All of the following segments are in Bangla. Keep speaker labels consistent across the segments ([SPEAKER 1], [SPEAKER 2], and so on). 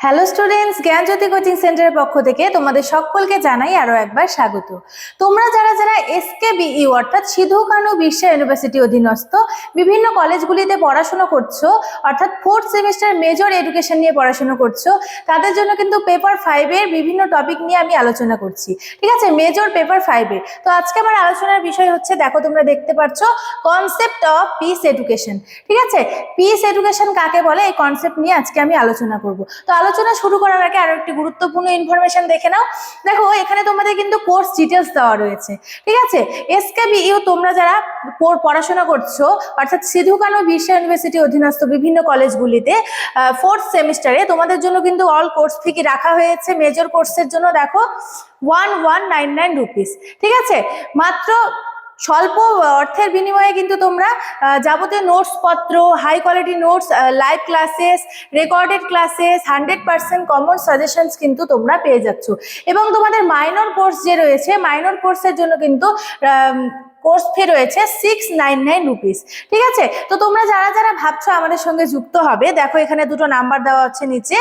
[SPEAKER 1] হ্যালো স্টুডেন্টস, জ্ঞানজ্যোতি কোচিং সেন্টারের পক্ষ থেকে তোমাদের সকলকে জানাই আরো একবার স্বাগত। তোমরা যারা যারা এসকেবিইউ অর্থাৎ সিধু কানু বিশ্ব ইউনিভার্সিটি অধীনস্থ বিভিন্ন কলেজগুলিতে পড়াশোনা করছো, অর্থাৎ ফোর্থ সেমিস্টার মেজর এডুকেশন নিয়ে পড়াশোনা করছো, তাদের জন্য কিন্তু পেপার 5 এর বিভিন্ন টপিক নিয়ে আমি আলোচনা করছি। ঠিক আছে, মেজর পেপার 5 এর। তো আজকে আমার আলোচনার বিষয় হচ্ছে, দেখো তোমরা দেখতে পাচ্ছ, কনসেপ্ট অফ পিস এডুকেশন। ঠিক আছে, পিস এডুকেশন কাকে বলে এই কনসেপ্ট নিয়ে আজকে আমি আলোচনা করব। তো আলোচনা শুরু করার আগে আরো একটি গুরুত্বপূর্ণ ইনফরমেশন দেখে নাও। দেখো এখানে তোমাদের কিন্তু কোর্স ডিটেলস দেওয়া রয়েছে। ঠিক আছে, এসকেবিইউ তোমরা যারা পড়াশোনা করছো, অর্থাৎ সিধু কানু বিশ্ব ইউনিভার্সিটি অধীনস্থ বিভিন্ন কলেজগুলিতে ফোর্থ সেমিস্টারে তোমাদের জন্য কিন্তু অল কোর্স ফি কি রাখা হয়েছে। মেজর কোর্সের জন্য দেখো 1199 রুপিস। ঠিক আছে, মাত্র স্বল্প অর্থের বিনিময়ে কিন্তু তোমরা যাবতীয় নোটস পত্র, high quality notes, live classes, recorded classes, 100% common suggestions কিন্তু তোমরা পেয়ে যাচ্ছ। এবং তোমাদের মাইনর কোর্স যে রয়েছে, মাইনর কোর্সের জন্য কিন্তু কোর্স ফি রয়েছে 699 রুপিস। ঠিক আছে, তো তোমরা যারা যারা ভাবছো আমাদের সঙ্গে যুক্ত হবে, দেখো এখানে দুটো নাম্বার দেওয়া হচ্ছে নিচে,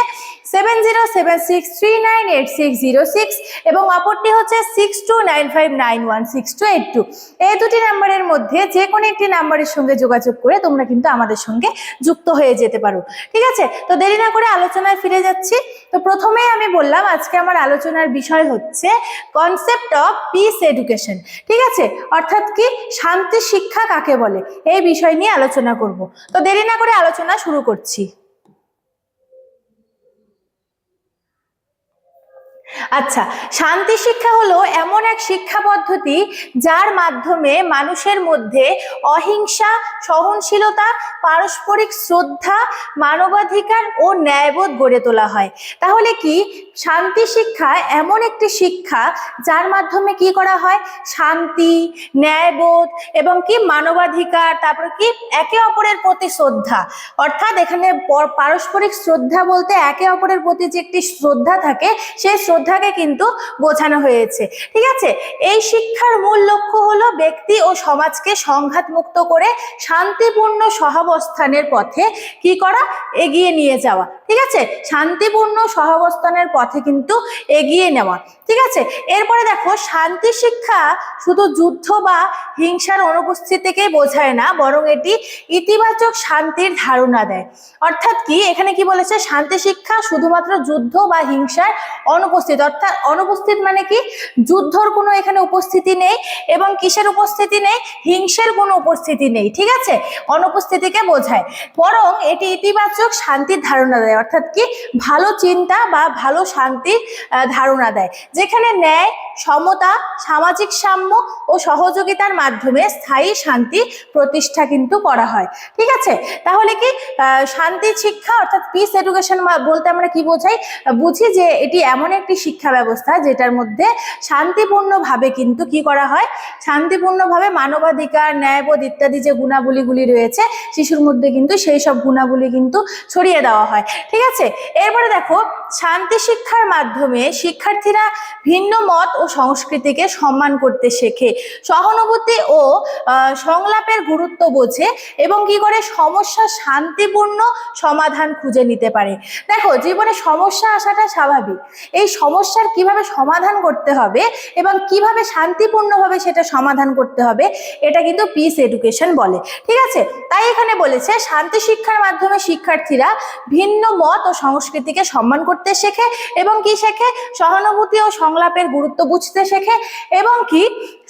[SPEAKER 1] 7076398606 এবং অপরটি হচ্ছে 6295916282। এই দুটি নাম্বারের মধ্যে যে কোনো একটি নাম্বারের সঙ্গে যোগাযোগ করে তোমরা কিন্তু আমাদের সঙ্গে যুক্ত হয়ে যেতে পারো। ঠিক আছে, তো দেরি না করে আলোচনায় ফিরে যাচ্ছি। তো প্রথমেই আমি বললাম আজকে আমার আলোচনার বিষয় হচ্ছে কনসেপ্ট অফ পিস এডুকেশন। ঠিক আছে, অর্থাৎ কি শান্তি শিক্ষা কাকে বলে এই বিষয় নিয়ে আলোচনা করব। তো দেরি না করে আলোচনা শুরু করছি। আচ্ছা, শান্তি শিক্ষা হলো এমন এক শিক্ষা পদ্ধতি যার মাধ্যমে মানুষের মধ্যে অহিংসা, সহনশীলতা, পারস্পরিক শ্রদ্ধা, মানবাধিকার ও ন্যায়বোধ গড়ে তোলা হয়। তাহলে কি শান্তি শিক্ষা এমন একটি শিক্ষা যার মাধ্যমে কি করা হয়, শান্তি, ন্যায়বোধ এবং কি মানবাধিকার, তারপরে কি একে অপরের প্রতি শ্রদ্ধা। অর্থাৎ এখানে পারস্পরিক শ্রদ্ধা বলতে একে অপরের প্রতি যে একটি শ্রদ্ধা থাকে, সেই শ্রদ্ধাকে কিন্তু বোঝানো হয়েছে। ঠিক আছে, এই শিক্ষার মূল লক্ষ্য হলো ব্যক্তি ও সমাজকে সংঘাত মুক্ত করে শান্তিপূর্ণ সহাবস্থানের পথে কি করা, এগিয়ে নিয়ে যাওয়া। ঠিক আছে, শান্তিপূর্ণ সহাবস্থানের পথে কিন্তু এগিয়ে নেওয়া। ঠিক আছে, এরপরে দেখো শান্তি শিক্ষা শুধু যুদ্ধ বা হিংসার অনুপস্থিতিকেই বোঝায় না, বরং এটি ইতিবাচক শান্তির ধারণা দেয়। অর্থাৎ কি এখানে কি বলেছে, শান্তি শিক্ষা শুধুমাত্র যুদ্ধ বা হিংসার অনুপস্থিত, অর্থাৎ অনুপস্থিত মানে কি যুদ্ধর কোনো এখানে উপস্থিতি নেই এবং কিসের উপস্থিতি নেই, হিংসার কোনো উপস্থিতি নেই। ঠিক আছে, অনুপস্থিতিকে বোঝায়, বরং এটি ইতিবাচক শান্তির ধারণা দেয়। অর্থাৎ কি ভালো চিন্তা বা ভালো শান্তির ধারণা দেয়, যেখানে ন্যায়, সমতা, সামাজিক সাম্য ও সহযোগিতার মাধ্যমে স্থায়ী শান্তি প্রতিষ্ঠা কিন্তু করা হয়। ঠিক আছে, তাহলে কি শান্তি শিক্ষা অর্থাৎ পিস এডুকেশন বলতে আমরা কি বোঝাই, বুঝি যে এটি এমন একটি শিক্ষা ব্যবস্থা যেটার মধ্যে শান্তিপূর্ণভাবে কিন্তু কি করা হয়, শান্তিপূর্ণভাবে মানবাধিকার, ন্যায়বোধ ইত্যাদি যে গুণাবলীগুলি রয়েছে শিশুর মধ্যে কিন্তু সেই সব গুণাবলী কিন্তু ছড়িয়ে দেওয়া হয়। ঠিক আছে, এরপরে দেখো শান্তি শিক্ষার মাধ্যমে শিক্ষার্থীরা ভিন্ন মত ও সংস্কৃতিকে সম্মান করতে শেখে, সহানুভূতি ও সংলাপের গুরুত্ব বোঝে এবং কি করে সমস্যা শান্তিপূর্ণ সমাধান খুঁজে নিতে পারে। দেখো জীবনে সমস্যা আসাটা স্বাভাবিক, এই সমস্যার কিভাবে সমাধান করতে হবে এবং কিভাবে শান্তিপূর্ণভাবে সেটা সমাধান করতে হবে, এটা কিন্তু পিস এডুকেশন বলে। ঠিক আছে, তাই এখানে বলেছে শান্তি শিক্ষার মাধ্যমে শিক্ষার্থীরা ভিন্ন মত ও সংস্কৃতিকে সম্মান করতে শেখে এবং কি শেখে, সহানুভূতি ও সংলাপের গুরুত্ব বুঝতে শেখে এবং কি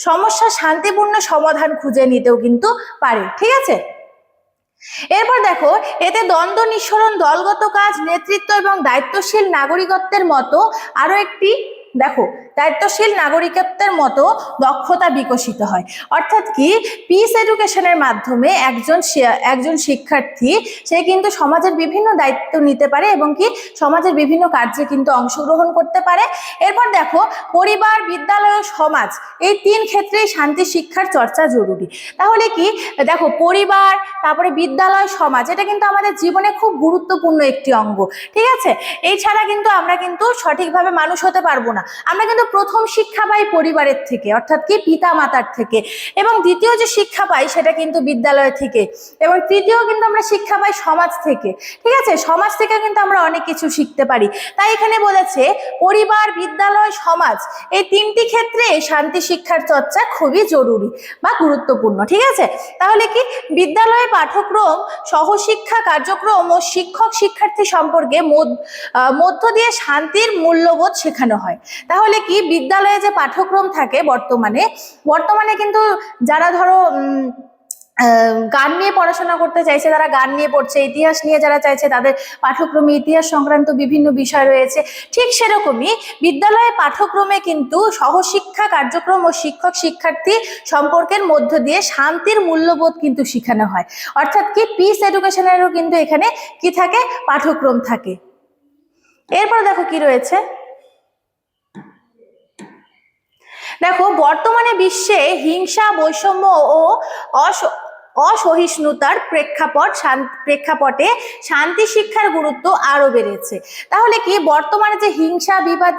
[SPEAKER 1] সমস্যা শান্তিপূর্ণ সমাধান খুঁজে নিতেও কিন্তু পারে। ঠিক আছে, এরপর দেখো এতে দ্বন্দ্ব নিঃসরণ, দলগত কাজ, নেতৃত্ব এবং দায়িত্বশীল নাগরিকত্বের মতো আরো একটি দেখো দায়িত্বশীল নাগরিকত্বের মতো দক্ষতা বিকশিত হয়। অর্থাৎ কি পিস এডুকেশনের মাধ্যমে একজন শিক্ষার্থী সে কিন্তু সমাজের বিভিন্ন দায়িত্ব নিতে পারে এবং কি সমাজের বিভিন্ন কার্যে কিন্তু অংশগ্রহণ করতে পারে। এরপর দেখো পরিবার, বিদ্যালয় ও সমাজ এই তিন ক্ষেত্রেই শান্তি শিক্ষার চর্চা জরুরি। তাহলে কি দেখো পরিবার, তারপরে বিদ্যালয়, সমাজ, এটা কিন্তু আমাদের জীবনে খুব গুরুত্বপূর্ণ একটি অঙ্গ। ঠিক আছে, এই ছাড়া কিন্তু আমরা কিন্তু সঠিকভাবে মানুষ হতে পারবো না। আমরা কিন্তু প্রথম শিক্ষা পাই পরিবারের থেকে, অর্থাৎ কি পিতা মাতার থেকে, এবং দ্বিতীয় যে শিক্ষা পাই সেটা কিন্তু বিদ্যালয় থেকে, এবং তৃতীয় কিন্তু আমরা শিক্ষা পাই সমাজ থেকে। ঠিক আছে, সমাজ থেকে কিন্তু আমরা অনেক কিছু শিখতে পারি। তাই এখানে বলেছে পরিবার, বিদ্যালয়, সমাজ, এই তিনটি ক্ষেত্রে শান্তি শিক্ষার চর্চা খুবই জরুরি বা গুরুত্বপূর্ণ। ঠিক আছে, তাহলে কি বিদ্যালয়ে পাঠ্যক্রম, সহশিক্ষা কার্যক্রম ও শিক্ষক শিক্ষার্থী সম্পর্কে মধ্য দিয়ে শান্তির মূল্যবোধ শেখানো হয়। তাহলে কি বিদ্যালয়ে যে পাঠ্যক্রম থাকে বর্তমানে কিন্তু যারা ধরো গান নিয়ে পড়াশোনা করতে চাইছে তারা গান নিয়ে পড়ছে, ইতিহাস নিয়ে যারা চাইছে তাদের পাঠ্যক্রমে ইতিহাস সংক্রান্ত বিভিন্ন বিষয় রয়েছে। ঠিক সেরকমই বিদ্যালয়ে পাঠ্যক্রমে কিন্তু সহশিক্ষা কার্যক্রম ও শিক্ষক শিক্ষার্থী সম্পর্কের মধ্য দিয়ে শান্তির মূল্যবোধ কিন্তু শেখানো হয়। অর্থাৎ কি পিস এডুকেশনেরও কিন্তু এখানে কি থাকে, পাঠ্যক্রম থাকে। এরপর দেখো কি রয়েছে, দেখো বর্তমানে বিশ্বে হিংসা, বৈষম্য ও অসহিষ্ণুতার প্রেক্ষাপটে শান্তি শিক্ষার গুরুত্ব আরো বেড়েছে। তাহলে কি বর্তমানে যে হিংসা বিবাদ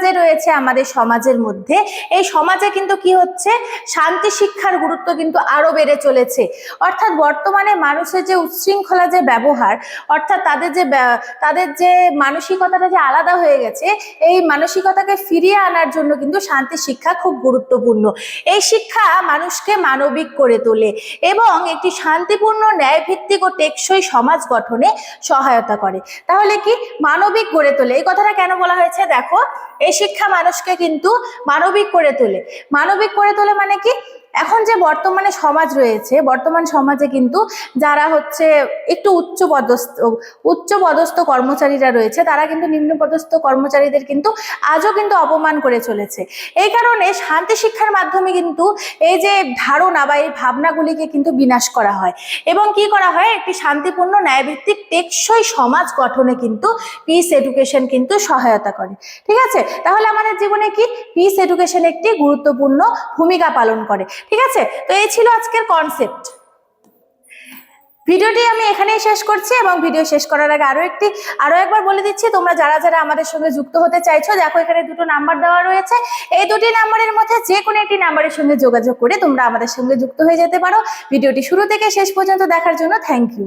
[SPEAKER 1] যে রয়েছে আমাদের সমাজের মধ্যে, এই সমাজে কিন্তু কি হচ্ছে, শান্তি শিক্ষার গুরুত্ব কিন্তু আরো বেড়ে চলেছে। অর্থাৎ বর্তমানে মানুষের যে উচ্ছৃঙ্খলা যে ব্যবহার, অর্থাৎ তাদের যে মানসিকতাটা যে আলাদা হয়ে গেছে, এই মানসিকতাকে ফিরিয়ে আনার জন্য কিন্তু শান্তি শিক্ষা খুব গুরুত্বপূর্ণ। এই শিক্ষা মানুষকে মানবিক করে তোলে এবং একটি শান্তিপূর্ণ, ন্যায়ভিত্তিক ও টেকসই সমাজ গঠনে সহায়তা করে। তাহলে কি মানবিক গড়ে তোলে, এই কথাটা কেন বলা হয়েছে, দেখো এই শিক্ষা মানুষকে কিন্তু মানবিক করে তোলে। মানবিক করে তোলে মানে কি, এখন যে বর্তমানে সমাজ রয়েছে, বর্তমান সমাজে কিন্তু যারা হচ্ছে একটু উচ্চপদস্থ কর্মচারীরা রয়েছে, তারা কিন্তু নিম্নপদস্থ কর্মচারীদের কিন্তু আজও কিন্তু অপমান করে চলেছে। এই কারণে শান্তি শিক্ষার মাধ্যমে কিন্তু এই যে ধারণা বা এই ভাবনাগুলিকে কিন্তু বিনাশ করা হয় এবং কি করা হয়, একটি শান্তিপূর্ণ, ন্যায়ভিত্তিক, টেকসই সমাজ গঠনে কিন্তু পিস এডুকেশন কিন্তু সহায়তা করে। ঠিক আছে, তাহলে আমাদের জীবনে কি পিস এডুকেশন একটি গুরুত্বপূর্ণ ভূমিকা পালন করে। ঠিক আছে, তো এই ছিল আজকের কনসেপ্ট। ভিডিওটি আমি এখানেই শেষ করছি এবং ভিডিও শেষ করার আগে আরো একবার বলে দিচ্ছি, তোমরা যারা যারা আমাদের সঙ্গে যুক্ত হতে চাইছো, দেখো এখানে দুটো নাম্বার দেওয়া রয়েছে, এই দুটি নাম্বারের মধ্যে যে কোনো একটি নাম্বারের সঙ্গে যোগাযোগ করে তোমরা আমাদের সঙ্গে যুক্ত হয়ে যেতে পারো। ভিডিওটি শুরু থেকে শেষ পর্যন্ত দেখার জন্য থ্যাংক ইউ।